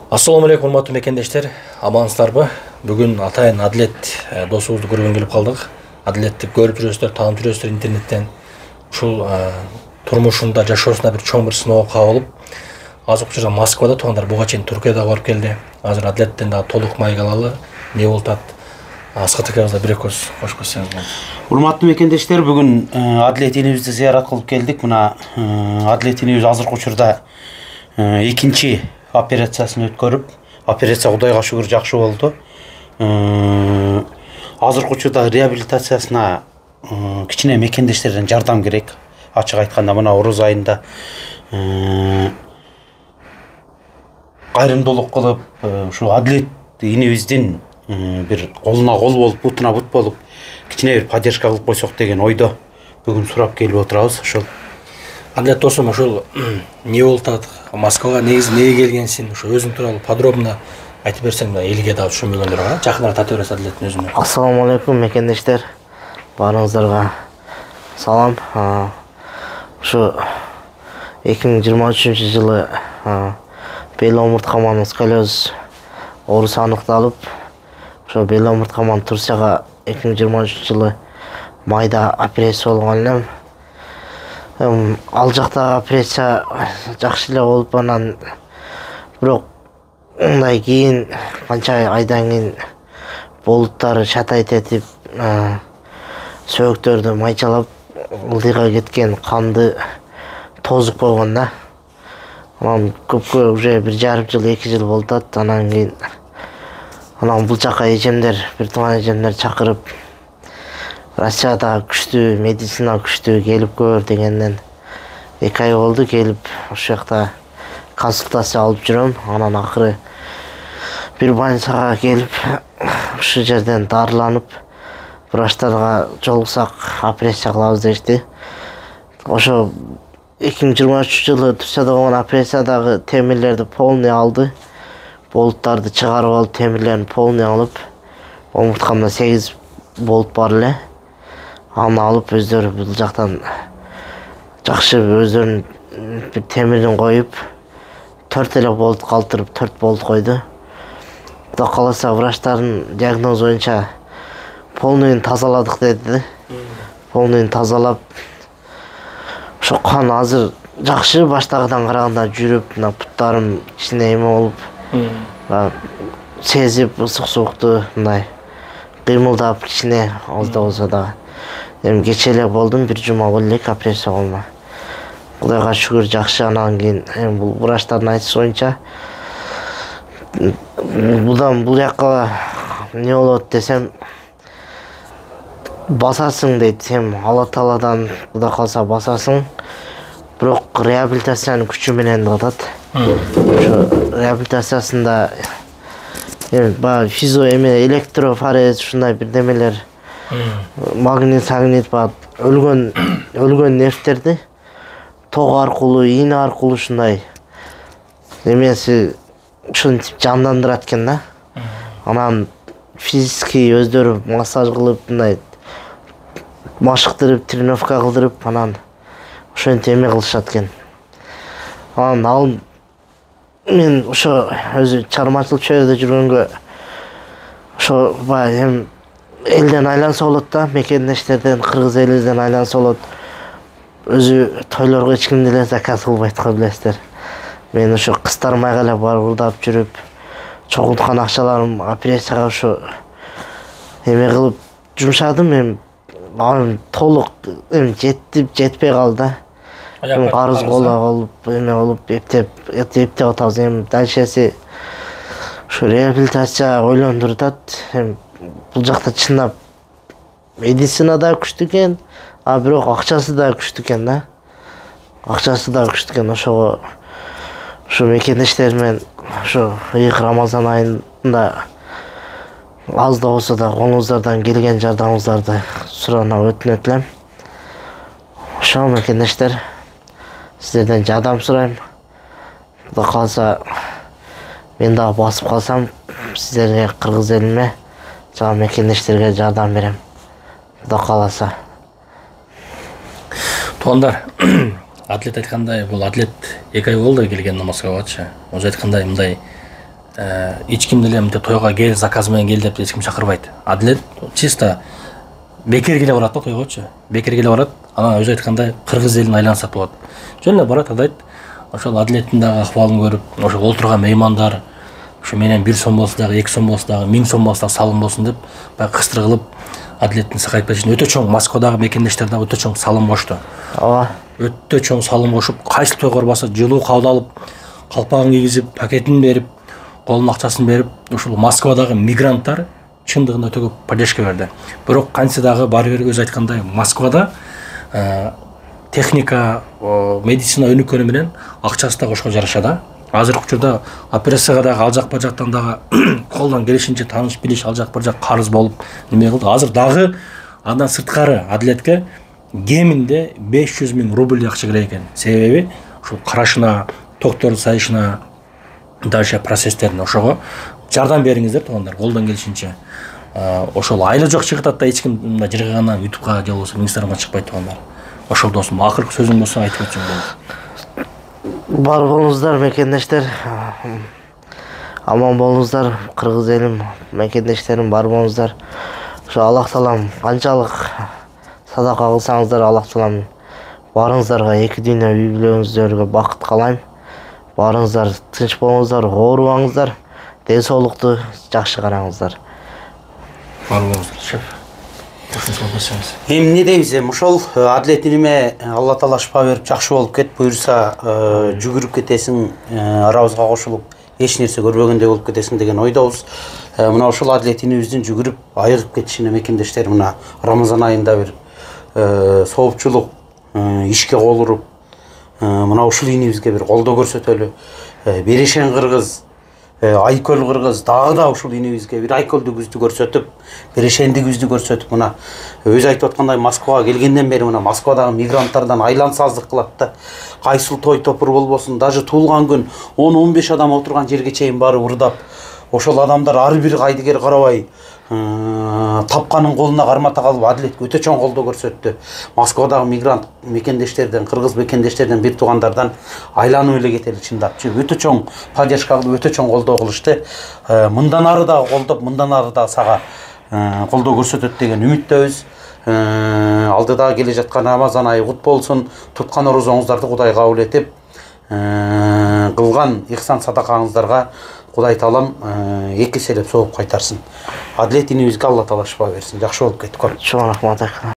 Assalamu алейкум, урматтуу мекендештер, амансыздарбы? Бүгүн атайын Адилет досубузду көргөнгө келип калдык. Адилетти көрүп жүрөсүздөр, таанып жүрөсүздөр интернеттен. Ушул турмушунда, жашоосунда чоң бир сыноо кабыл алып, азыр учурда Москвада, тугандар буга чейин Түркияда барып келди. Азыр Адилеттен дагы толук маек алалы. Эмне болуп атат? Аскат акабызга бир көз кош койсоңуз болот. Урматтуу мекендештер, бүгүн Адилет энебизди зыярат кылып келдик. Мына Адилет энебиз азыркы учурда экинчи операциясын өткөрүп, операция Кудайга шүгүр жакшы болду. Азыркы учурда реабилитациясына кичине мекендештерден жардам керек. Ачык айтканда, мына Оруз айында кайрымдуулук кылып, ушу Адилет энебиздин бир колуна кол болуп, бутуна бут болуп, кичине бир поддержка кылып койсок деген ойдо бүгүн сурап келип отурабыз. Ошол Адилет досум, ушул эмне болуп атат? Москвага негизи эмнеге келгенсиң? Ушу өзүң тууралуу подробно айтып берсең, элге дагы түшүнбөгөндөр жакыныраак тартып бересиз Адилеттин өзүнө. Ассаламу алейкум мекендештер. Баарыңыздарга салам. Ушу 2023 жылы бел омурткаман сколиоз оорусу аныкталып, ошо бел омурткаман Турцияга 2023 жылы майда операция болгон элем. Ал жакта операция жакшы эле болуп, анан бирок мындай кийин канча айдан кийин болуттар шатайт этип, сөөктөрдү майчалап, ылдыйга кеткен канды тозуп койгон да. Анан көпкө уже 1,5 жыл, 2 жыл болуп атат. Анан кийин бул жака эжемдер, бир тууган эжемдер чакырып, Россияда күчтүү медицина күчтүү келип көр дегенден 2 ай болду келип, ошол жакта консультация алып жүрөм. Анан акыры бир больницага келип, ушул жерден дарыланып, врачтарга жолуксак операция кылабыз дешти. Ошо 2023 жылы Турцияда болгон операциядагы темирлерди полный алды. Болуттарды чыгарып алып, темирлерин полный алып, омурткамда 8 болут бар эле. Аны алып өздөрү бул жактан жакшы өздөрүнүн бир темирин коюп, 4 эле болут калтырып, 4 болут койду. Кудай кааласа, врачтардын диагнозу боюнча полныйын тазаладык деди. Полныйын тазалап, ошо кан азыр жакшы, баштагыдан караганда жүрүп, мына буттарым кичине эме болуп, сезип ысык суукту мындай кыймылдап кичине аз да болсо дагы. Эми кече эле болдум, 1 жума болду элек операция болгоныма. Кудайга шүгүр жакшы. Анан кийин бул врачтардын айтышы боюнча бул жакка эмне болот десем, басасың дейт. Сен Алла Тааладан Кудай калса басасың. Бирок реабилитациянын күчү менен деп атат. Ошо реабилитациясында баягы физо электрофорез ушундай бирдемелер, магнит, өлгөн нервтерди ток аркылуу, ийне аркылуу ушундай эмеси ушинтип жандандырат экен да. Анан физический өздөрү массаж кылып, мындай машыктырып, тренировка кылдырып, анан ошентип эме кылышат экен. Анан мен ошо өзү чармачылык чөйрөдө жүргөнгө ошо баягы элден айланса болот да, мекендештерден, кыргыз элибизден айланса болот. Өзү тойлорго эч ким деле заказ кылбайт го, билесиздер. Мен ошо кыздармайга эле барып ырдап жүрүп, чогулткан акчаларым операцияга ошо эме кылып жумшадым. Эми толук жетпей калды да. Карыз болуп, эме болуп, эптеп атабыз. Эми дальшеси ушу реабилитация ойлондуруп атат. Бул жакта чындап медицина да күчтүү экен, бирок акчасы да күчтүү экен да. Ошого ушу мекендештер менен ушу ыйык Рамазан айында аз да болсо да колуңуздардан келген жардамыңыздарды суранып өтүнөт элем. Ошо мекендештер, сиздерден жардам сурайм. Кудай кааласа, мен дагы басып калсам, сиздерге, кыргыз элиме, жана мекендештерге жардам берем. Кудай кааласа. Туугандар, Адилет айткандай, бул Адилет 2 ай болду келген Москвагачы. Өзү айткандай мындай эч ким деле мынтип тойго кел, заказ менен кел деп эч ким чакырбайт. Адилет чисто бекер келе барат да тойгочу. Бекер келе барат, анан өзү айткандай кыргыз элин айлансак болот. Жөн эле барат, адайт. Ошол Адилеттин дагы акыбалын көрүп, ошо олтурган меймандар ушу менен 1 сом болсо дагы, 2 сом болсо дагы, 1000 сом болсо дагы салым болсун деп баягы кыстыр кылып Адилеттин Сакаев үчүн өтө чоң Москвадагы мекендештер дагы өтө чоң салым кошту. Ооба. Өтө чоң салым кошуп, кайсы той корбаса жылуу кабыл алып, калпагын кийгизип, пакетин берип, колун акчасын берип, ушул Москвадагы мигранттар чындыгында өтө көп поддержка берди. Бирок кантсе дагы баары бир өзү айткандай Москвада техника, медицина өнүккөнү менен акчасы да кошко жараша да. Азыркы учурда операцияга дагы ал жак бажактан дагы колдон келишинче тааныш билиш, ал жак бир жак карыз болуп неме кылды. Азыр дагы андан сырткары Адилетке кеминде 500 000 рубль акча керек экен. Себеби ушул карашына, доктор сайышына, дальше процесстерине ошого жардам бериңиздер туугандар, колдон келишинче. Ошол айла жок чыгытат да эч ким мында жыргагандан ютубка же болбосо Инстаграмга чыкпайт туугандар. Ошол досум, акыркы сөзүң болсо айтып өтсөң болот. Бар болуңуздар мекендештер. Аман болуңуздар, кыргыз элим, мекендештерим бар болуңуздар. Ошо Аллах таалам канчалык садака кылсаңыздар, Аллах таалам барыңыздарга эки дүйнө үй бүлөңүздөргө бакыт каалайм. Барыңыздар тынч болуңуздар, оорубаңыздар, ден соолукту жакшы караңыздар. Бар болуңуздар, шеф. Эми эмне дейбиз, ошол Адилет иниме Алла таала шыпа берип жакшы болуп кет, буюрса жүгүрүп кетесиң, арабызга кошулуп эч нерсе көрбөгөндөй болуп кетесиң деген ойдобуз. Мына ошол Адилет инибиздин жүгүрүп айыгып кетишине мекендештер мына Рамазан айында бир соопчулук ишке кол уруп, мына ушул инибизге бир колдоо көрсөтөлү. Берешен кыргыз, айкөл кыргыз дагы да ушул инибизге бир айкөлдүгүбүздү көрсөтүп, берешендигибизди көрсөтүп, мына өзү айтып аткандай Москвага келгенден бери мына Москвадагы мигранттардан айлансаздык кылат да. Кайсыл той топур болбосун, даже туулган күн 10-15 адам отурган жерге чейин барып ырдап, ошол адамдар ар бир кайдыгер карабай тапканын колуна кармата калып Адилетке өтө чоң колдоо көрсөттү. Москвадагы мигрант мекендештерден, кыргыз мекендештерден бир туугандардан айланып эле кетели чындапчы. Өтө чоң поддержка кылып, өтө чоң колдоо кылышты. Мындан ары да колдоп, мындан ары да сага колдоо көрсөтөт деген үмүттөбүз. Алдыда келе жаткан Рамазан айы кут болсун. Туткан орозоңуздарды Кудай кабыл этип, кылган ихсан садакаңыздарга Кудай таалам эки эселеп сооп кайтарсын. Адилет инибизге Алла таала шыпа берсин. Жакшы болуп кетип. Чоң рахмат.